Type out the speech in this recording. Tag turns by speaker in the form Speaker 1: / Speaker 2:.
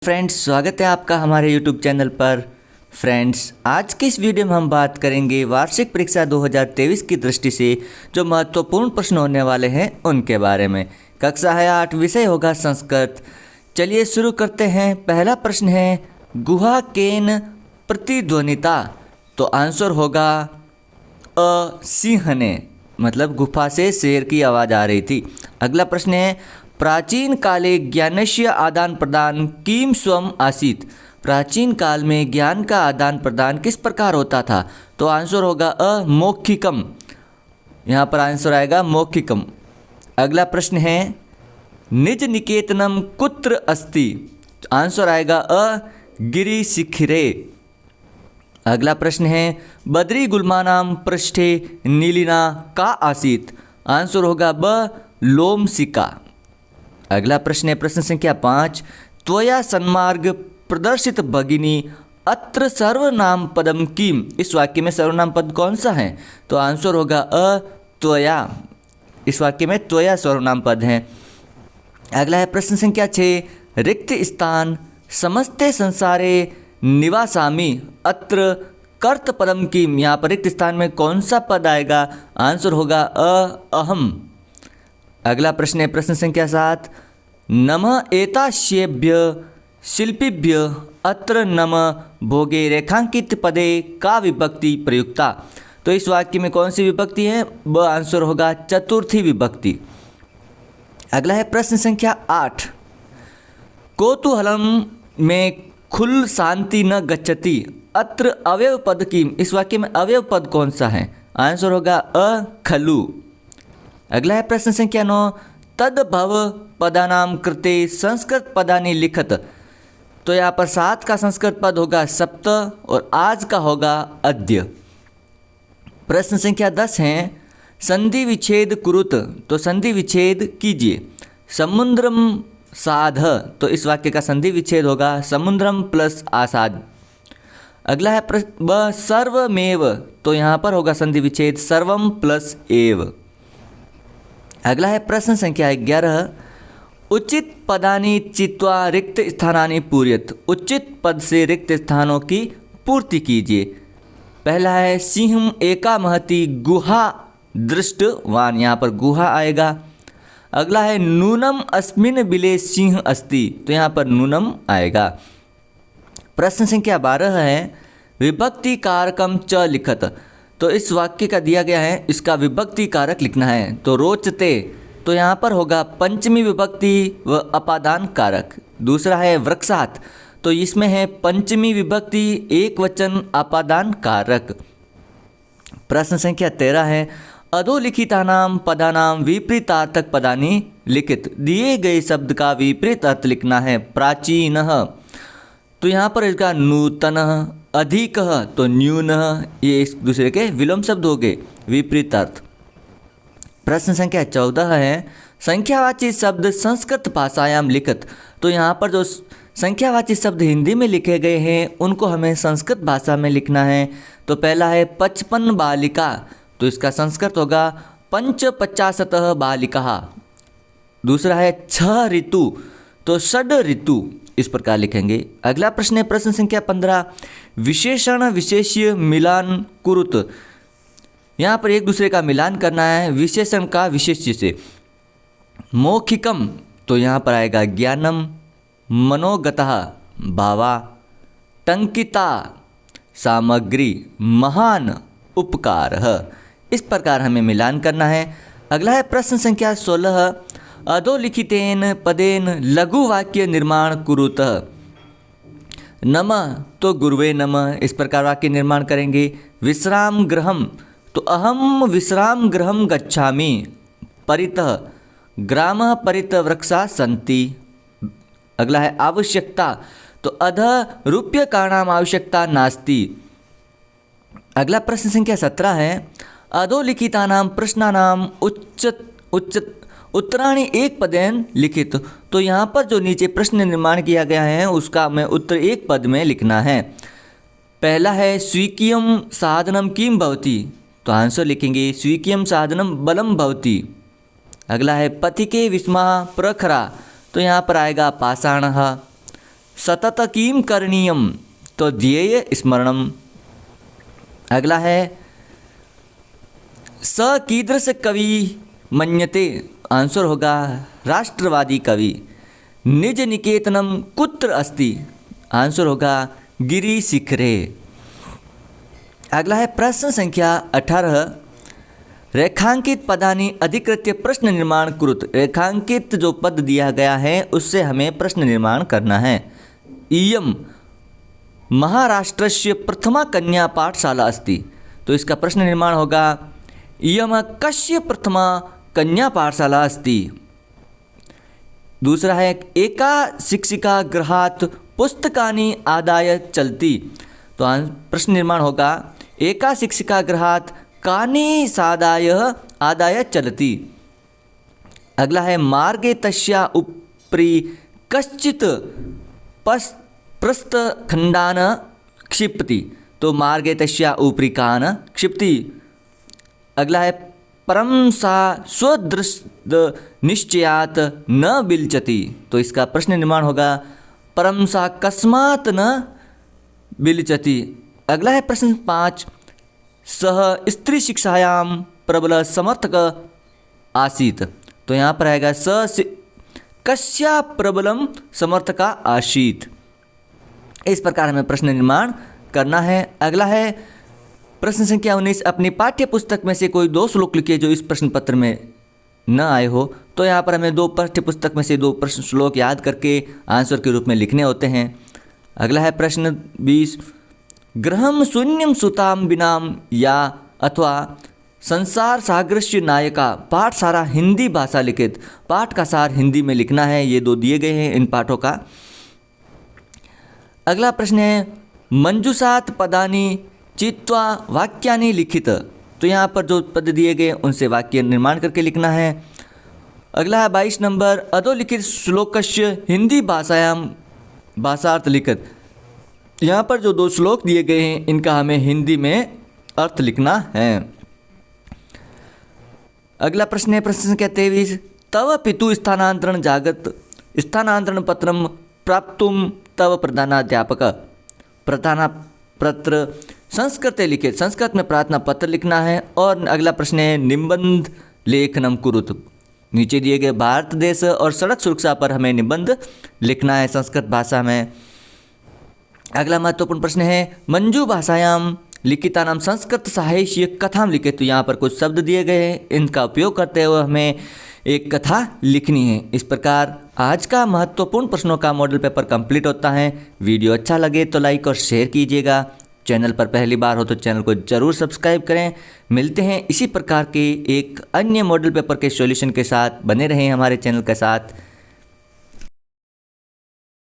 Speaker 1: Friends, स्वागत है आपका हमारे यूट्यूब चैनल पर। फ्रेंड्स, आज के इस वीडियो में हम बात करेंगे वार्षिक परीक्षा 2023 की दृष्टि से जो महत्वपूर्ण प्रश्न होने वाले हैं उनके बारे में। कक्षा है 8, विषय होगा संस्कृत। चलिए शुरू करते हैं। पहला प्रश्न है गुहा केन प्रतिध्वनिता। तो आंसर होगा सिंह ने, मतलब गुफा से शेर की आवाज़ आ रही थी। अगला प्रश्न है प्राचीन काले ज्ञानस्य आदान प्रदान किम स्वम आसीत। प्राचीन काल में ज्ञान का आदान प्रदान किस प्रकार होता था। तो आंसर होगा मौखिकम। यहाँ पर आंसर आएगा मौखिकम। अगला प्रश्न है निज निकेतनम कुत्र अस्ति। आंसर आएगा गिरि शिखिरे। अगला प्रश्न है बद्री गुल्मानाम पृष्ठे नीलिना का आसीत। आंसर होगा लोमसिका। अगला प्रश्न है प्रश्न संख्या 5 त्वया सन्मार्ग प्रदर्शित भगिनी अत्र सर्वनाम पदम किम। इस वाक्य में सर्वनाम पद कौन सा है। तो आंसर होगा त्वया। इस वाक्य में त्वया सर्वनाम पद है। अगला है प्रश्न संख्या 6 रिक्त स्थान समस्ते संसारे निवासामि अत्र कर्त पदम किम। यहाँ पर रिक्त स्थान में कौन सा पद आएगा। आंसर होगा अहम। अगला प्रश्न है प्रश्न संख्या 7 नमः एतास्येभ्य शिल्पीभ्य अत्र नमः भोगे रेखांकित पदे का विभक्ति प्रयुक्ता। तो इस वाक्य में कौन सी विभक्ति है। आंसर होगा चतुर्थी विभक्ति। अगला है प्रश्न संख्या 8 कौतूहलम में खुल शांति न गच्छति अत्र अवयव पद किम। इस वाक्य में अवयव पद कौन सा है। आंसर होगा खलु। अगला है प्रश्न संख्या 9 तद्भव पदानाम कृते संस्कृत पदानि लिखत। तो यहाँ पर 7 का संस्कृत पद होगा सप्त और आज का होगा अद्य। प्रश्न संख्या 10 है संधि विच्छेद कुरुत। तो संधि विच्छेद कीजिए। समुद्रम साध। तो इस वाक्य का संधि विच्छेद होगा समुद्रम प्लस आसाद। अगला है सर्वमेव। तो यहाँ पर होगा संधि विच्छेद सर्वम प्लस एव। अगला है प्रश्न संख्या 11 उचित पदानि चित्वा रिक्त स्थानानि पूर्यत। उचित पद से रिक्त स्थानों की पूर्ति कीजिए। पहला है सिंह एका महति गुहा दृष्टवान। यहाँ पर गुहा आएगा। अगला है नूनम अस्मिन बिले सिंह अस्ति। तो यहाँ पर नूनम आएगा। प्रश्न संख्या 12 है विभक्ति कारकम च लिखत। तो इस वाक्य का दिया गया है, इसका विभक्ति कारक लिखना है। तो रोचते। तो यहाँ पर होगा पंचमी विभक्ति व अपादान कारक। दूसरा है वृक्षात। तो इसमें है पंचमी विभक्ति एक वचन अपादान कारक। प्रश्न संख्या 13 है अधोलिखितानाम पदानाम विपरीतार्थक पदानि लिखित। दिए गए शब्द का विपरीत अर्थ लिखना है। प्राचीनः। तो यहाँ पर इसका नूतनः, अधिकः तो न्यूनः, ये एक दूसरे के विलोम शब्द हो गए, विपरीत अर्थ। प्रश्न संख्या 14 है संख्यावाची शब्द संस्कृत भाषायाम लिखित। तो यहाँ पर जो संख्यावाची शब्द हिंदी में लिखे गए हैं उनको हमें संस्कृत भाषा में लिखना है। तो पहला है 55 बालिका। तो इसका संस्कृत होगा 55 बालिका। दूसरा है 6 ऋतु। तो षड ऋतु इस प्रकार लिखेंगे। अगला प्रश्न है प्रश्न संख्या 15 विशेषण विशेष्य मिलान कुरुत। यहाँ पर एक दूसरे का मिलान करना है विशेषण का विशेष्य से। मौखिकम। तो यहाँ पर आएगा ज्ञानम, मनोगतः भावा, टंकिता सामग्री, महान उपकार। इस प्रकार हमें मिलान करना है। अगला है प्रश्न संख्या 16 अधोलिखितेन पदेन लघु वाक्य निर्माण कुरुत। नमः। तो गुरुवे नमः। इस प्रकार वाक्य निर्माण करेंगे। विश्राम गृहम। तो अहम विश्राम गृहम गच्छामि। परितः ग्रामः परितः वृक्षा सन्ति। अगला है आवश्यकता। तो अधः रूप्यकाणाम आवश्यकता नास्ति। अगला प्रश्न संख्या 17 है अधोलिखितानाम प्रश्नानाम उत्तराणि एक पदेन लिखित। तो यहाँ पर जो नीचे प्रश्न निर्माण किया गया है उसका हमें उत्तर एक पद में लिखना है। पहला है स्वीकियम साधनम किम भवति। तो आंसर लिखेंगे स्वीकियम साधनम बलम भवति। अगला है पथिके विस्मः प्रखरा। तो यहाँ पर आएगा पाषाणः। सतत किम करणीयम, तो ध्येय स्मरणम। अगला है स कीदृश कवि मन्यते, आंसर होगा राष्ट्रवादी कवि। निज निकेतनम कुत्र अस्ति, आंसर होगा गिरि शिखरे। अगला है प्रश्न संख्या 18, रेखांकित पदानि अधिकृत्य प्रश्न निर्माण कुरुत। रेखांकित जो पद दिया गया है उससे हमें प्रश्न निर्माण करना है। इयम महाराष्ट्रस्य प्रथमा कन्या पाठशाला अस्ति, तो इसका प्रश्न निर्माण होगा इयम कस्य प्रथमा कन्या पाठशाला अस्ति। दूसरा है एका शिक्षिका गृहात् पुस्तकानि आदाय चलती, तो प्रश्न निर्माण होगा एका शिक्षिका गृहात् कानि सादाय आदाय चलती। अगला है मार्गे तस्या उपरि कश्चित् प्रस्थखंडान क्षिपति, तो मार्गे तस्या उपरि कान क्षिपति। अगला है परम सा स्वदृष्ट निश्चयात न विलचति, तो इसका प्रश्न निर्माण होगा परम सा कस्मात् न विलचति। अगला है प्रश्न 5, सह स्त्री शिक्षायाम प्रबल समर्थक आसीत, तो यहाँ पर आएगा कस्या प्रबलम समर्थका आसीत। इस प्रकार हमें प्रश्न निर्माण करना है। अगला है प्रश्न संख्या 19, अपनी पाठ्य पुस्तक में से कोई 2 श्लोक लिखिए जो इस प्रश्न पत्र में न आए हो। तो यहाँ पर हमें 2 पाठ्य पुस्तक में से 2 प्रश्न श्लोक याद करके आंसर के रूप में लिखने होते हैं। अगला है प्रश्न 20, गृहम शून्यम सुताम बिनाम या अथवा संसार सागरस्य नायका, पाठ सारा हिंदी भाषा लिखित। पाठ का सार हिंदी में लिखना है, ये 2 दिए गए हैं इन पाठों का। अगला प्रश्न है मंजूषात पदानि चित्वा वाक्यानि लिखित, तो यहाँ पर जो पद दिए गए उनसे वाक्य निर्माण करके लिखना है। अगला है 22 नंबर, अधोलिखित श्लोकस्य हिंदी भाषायाम भाषार्थ लिखित। यहाँ पर जो 2 श्लोक दिए गए हैं इनका हमें हिंदी में अर्थ लिखना है। अगला प्रश्न है प्रश्न संख्या 23, तव पितु स्थानांतरण जागत स्थानांतरण पत्रम प्राप्तुम तव प्रधानाध्यापक, प्रधाना पत्र संस्कृते लिखित, संस्कृत में प्रार्थना पत्र लिखना है। और अगला प्रश्न है निबंध लेखनम कुरुत, नीचे दिए गए भारत देश और सड़क सुरक्षा पर हमें निबंध लिखना है संस्कृत भाषा में। अगला महत्वपूर्ण प्रश्न है मंजू भाषायाम लिखितानाम संस्कृत साहित्य कथाम लिखित, तो यहाँ पर कुछ शब्द दिए गए हैं, इनका उपयोग करते हुए हमें एक कथा लिखनी है। इस प्रकार आज का महत्वपूर्ण प्रश्नों का मॉडल पेपर कंप्लीट होता है। वीडियो अच्छा लगे तो लाइक और शेयर कीजिएगा। चैनल पर पहली बार हो तो चैनल को जरूर सब्सक्राइब करें। मिलते हैं इसी प्रकार के एक अन्य मॉडल पेपर के सॉल्यूशन के साथ, बने रहें हमारे चैनल के साथ।